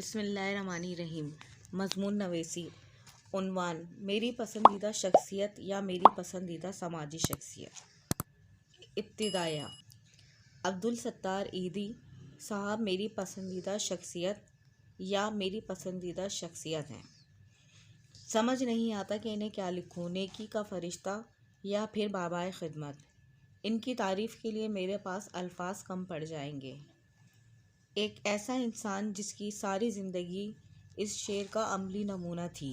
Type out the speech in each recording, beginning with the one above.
بسم اللہ الرحمن الرحیم۔ مضمون نویسی۔ عنوان: میری پسندیدہ شخصیت یا میری پسندیدہ سماجی شخصیت۔ ابتدائیہ: عبدالستار ایدھی صاحب میری پسندیدہ شخصیت یا میری پسندیدہ شخصیت ہیں۔ سمجھ نہیں آتا کہ انہیں کیا لکھوں، نیکی کا فرشتہ یا پھر بابائے خدمت۔ ان کی تعریف کے لیے میرے پاس الفاظ کم پڑ جائیں گے۔ ایک ایسا انسان جس کی ساری زندگی اس شعر کا عملی نمونہ تھی۔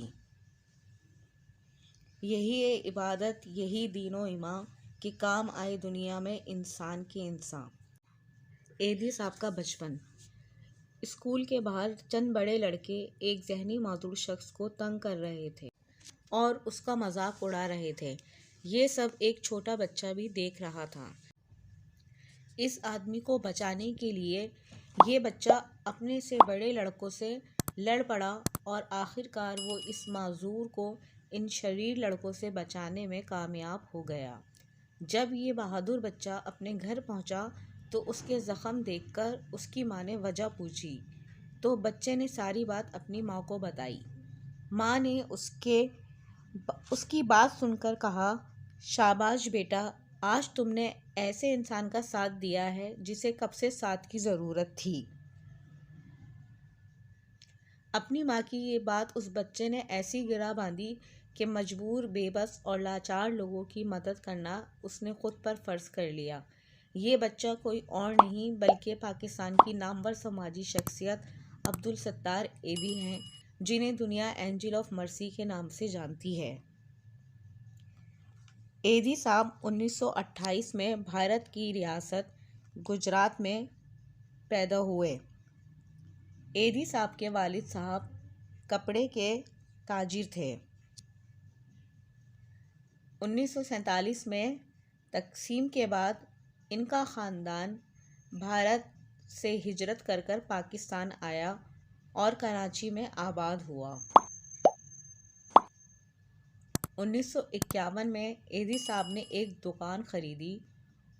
یہی ہے عبادت، یہی دین و ایمان کہ کام آئے دنیا میں انسان کے انسان۔ ایدھی صاحب کا بچپن۔ اسکول کے باہر چند بڑے لڑکے ایک ذہنی معذور شخص کو تنگ کر رہے تھے اور اس کا مذاق اڑا رہے تھے۔ یہ سب ایک چھوٹا بچہ بھی دیکھ رہا تھا۔ اس آدمی کو بچانے کے لیے یہ بچہ اپنے سے بڑے لڑکوں سے لڑ پڑا اور آخر کار وہ اس معذور کو ان شریر لڑکوں سے بچانے میں کامیاب ہو گیا۔ جب یہ بہادر بچہ اپنے گھر پہنچا تو اس کے زخم دیکھ کر اس کی ماں نے وجہ پوچھی تو بچے نے ساری بات اپنی ماں کو بتائی۔ ماں نے اس کی بات سن کر کہا، شاباش بیٹا، آج تم نے ایسے انسان کا ساتھ دیا ہے جسے کب سے ساتھ کی ضرورت تھی۔ اپنی ماں کی یہ بات اس بچے نے ایسی گرہ باندھی کہ مجبور، بے بس اور لاچار لوگوں کی مدد کرنا اس نے خود پر فرض کر لیا۔ یہ بچہ کوئی اور نہیں بلکہ پاکستان کی نامور سماجی شخصیت عبدالستار ایدھی ہیں، جنہیں دنیا اینجل آف مرسی کے نام سے جانتی ہے۔ ایدھی صاحب 1928 میں بھارت کی ریاست گجرات میں پیدا ہوئے۔ ایدھی صاحب کے والد صاحب کپڑے کے تاجر تھے۔ 1947 میں تقسیم کے بعد ان کا خاندان بھارت سے ہجرت کر پاکستان آیا اور کراچی میں آباد ہوا۔ 1951 میں ایدھی صاحب نے ایک دکان خریدی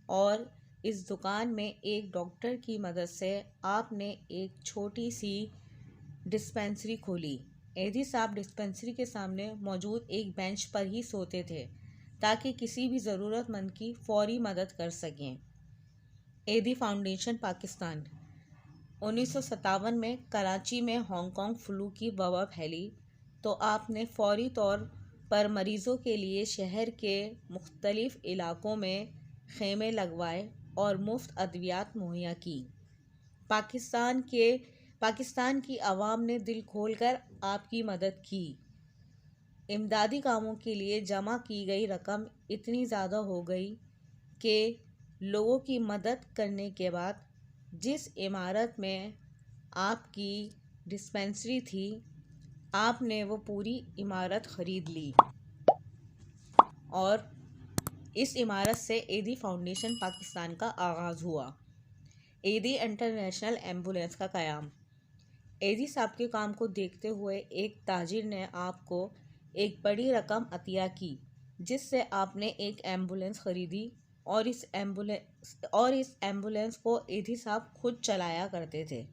اور اس دکان میں ایک ڈاکٹر کی مدد سے آپ نے ایک چھوٹی سی ڈسپنسری کھولی۔ ایدھی صاحب ڈسپنسری کے سامنے موجود ایک بینچ پر ہی سوتے تھے تاکہ کسی بھی ضرورت مند کی فوری مدد کر سکیں۔ ایدھی فاؤنڈیشن پاکستان۔ 1957 میں کراچی میں ہانگ کانگ فلو کی وبا پھیلی تو آپ نے فوری طور پر مریضوں کے لیے شہر کے مختلف علاقوں میں خیمے لگوائے اور مفت ادویات مہیا کی۔ پاکستان کی عوام نے دل کھول کر آپ کی مدد کی۔ امدادی کاموں کے لیے جمع کی گئی رقم اتنی زیادہ ہو گئی کہ لوگوں کی مدد کرنے کے بعد جس عمارت میں آپ کی ڈسپنسری تھی، آپ نے وہ پوری عمارت خرید لی اور اس عمارت سے ایدھی فاؤنڈیشن پاکستان کا آغاز ہوا۔ ایدھی انٹرنیشنل ایمبولینس کا قیام۔ ایدھی صاحب کے کام کو دیکھتے ہوئے ایک تاجر نے آپ کو ایک بڑی رقم عطیہ کی، جس سے آپ نے ایک ایمبولینس خریدی اور اس ایمبولینس کو ایدھی صاحب خود چلایا کرتے تھے۔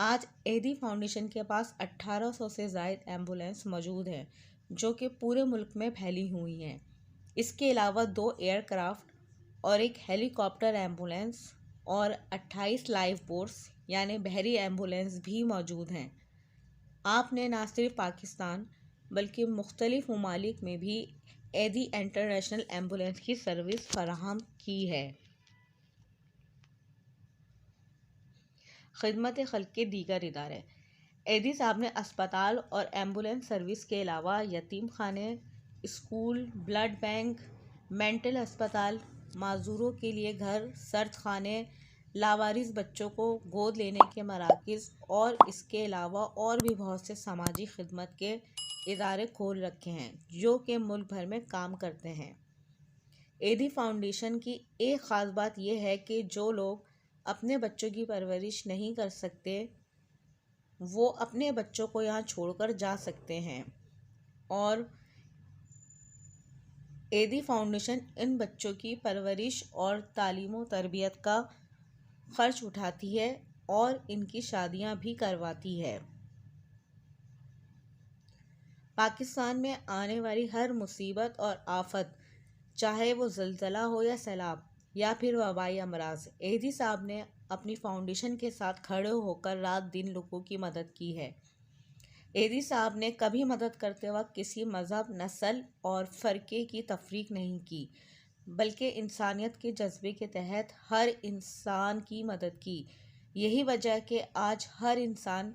آج ایدھی فاؤنڈیشن کے پاس 1800 سے زائد ایمبولینس موجود ہیں جو کہ پورے ملک میں پھیلی ہوئی ہیں۔ اس کے علاوہ 2 ایئر کرافٹ اور ایک ہیلی کاپٹر ایمبولینس اور 28 لائف بوٹس یعنی بحری ایمبولینس بھی موجود ہیں۔ آپ نے نہ صرف پاکستان بلکہ مختلف ممالک میں بھی ایدھی انٹرنیشنل ایمبولینس کی سروس فراہم کی ہے۔ خدمت خلق کے دیگر ادارے۔ ایدھی صاحب نے اسپتال اور ایمبولینس سروس کے علاوہ یتیم خانے، اسکول، بلڈ بینک، مینٹل اسپتال، معذوروں کے لیے گھر، سرد خانے، لاوارث بچوں کو گود لینے کے مراکز اور اس کے علاوہ اور بھی بہت سے سماجی خدمت کے ادارے کھول رکھے ہیں جو کہ ملک بھر میں کام کرتے ہیں۔ ایدھی فاؤنڈیشن کی ایک خاص بات یہ ہے کہ جو لوگ اپنے بچوں کی پرورش نہیں کر سکتے وہ اپنے بچوں کو یہاں چھوڑ کر جا سکتے ہیں اور ایدھی فاؤنڈیشن ان بچوں کی پرورش اور تعلیم و تربیت کا خرچ اٹھاتی ہے اور ان کی شادیاں بھی کرواتی ہے۔ پاکستان میں آنے والی ہر مصیبت اور آفت، چاہے وہ زلزلہ ہو یا سیلاب یا پھر وبائی امراض، ایدھی صاحب نے اپنی فاؤنڈیشن کے ساتھ کھڑے ہو کر رات دن لوگوں کی مدد کی ہے۔ ایدھی صاحب نے کبھی مدد کرتے وقت کسی مذہب، نسل اور فرقے کی تفریق نہیں کی، بلکہ انسانیت کے جذبے کے تحت ہر انسان کی مدد کی۔ یہی وجہ ہے کہ آج ہر انسان،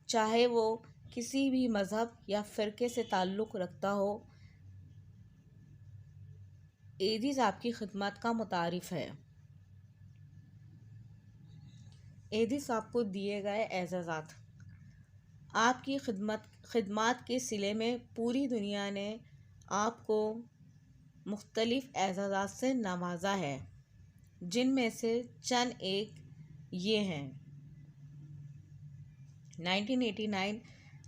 چاہے وہ کسی بھی مذہب یا فرقے سے تعلق رکھتا ہو، ایدھی صاحب کی خدمات کا متعارف ہے۔ ایدھی صاحب کو دیے گئے اعزازات۔ آپ کی خدمات کے صلے میں پوری دنیا نے آپ کو مختلف اعزازات سے نوازا ہے، جن میں سے چند ایک یہ ہیں: 1989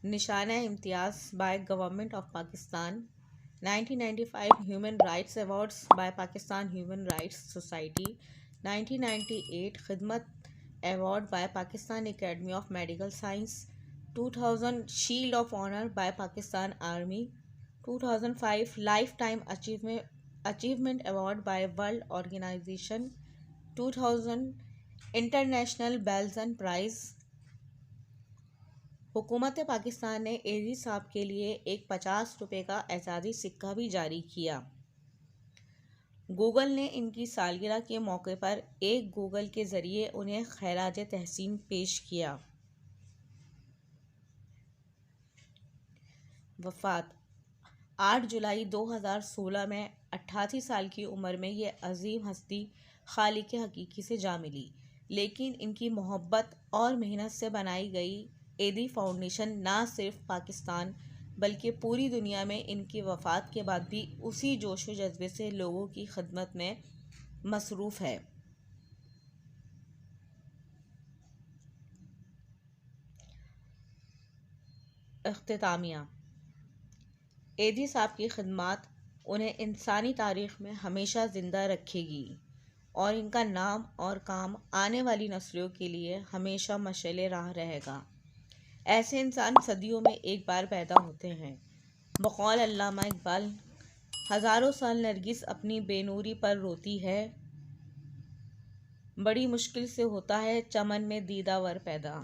نشانہ امتیاز by government of Pakistan, 1995 human rights awards by Pakistan human rights society, 1998 خدمت award by Pakistan academy of medical science, 2000 shield of honour by Pakistan army, 2005 lifetime achievement award by world organisation, 2000 international Balzan prize. حکومت پاکستان نے ایدھی صاحب کے لیے ایک 50 روپے کا اعزازی سکہ بھی جاری کیا۔ گوگل نے ان کی سالگرہ کے موقع پر ایک گوگل کے ذریعے انہیں خراج تحسین پیش کیا۔ وفات: 8 جولائی 2016 میں 88 سال کی عمر میں یہ عظیم ہستی خالق حقیقی سے جا ملی، لیکن ان کی محبت اور محنت سے بنائی گئی ایدھی فاؤنڈیشن نہ صرف پاکستان بلکہ پوری دنیا میں ان کی وفات کے بعد بھی اسی جوش و جذبے سے لوگوں کی خدمت میں مصروف ہے۔ اختتامیہ: ایدھی صاحب کی خدمات انہیں انسانی تاریخ میں ہمیشہ زندہ رکھے گی اور ان کا نام اور کام آنے والی نسلوں کے لیے ہمیشہ مشعل راہ رہے گا۔ ایسے انسان صدیوں میں ایک بار پیدا ہوتے ہیں۔ بقول علامہ اقبال، ہزاروں سال نرگس اپنی بے نوری پر روتی ہے، بڑی مشکل سے ہوتا ہے چمن میں دیدہ ور پیدا۔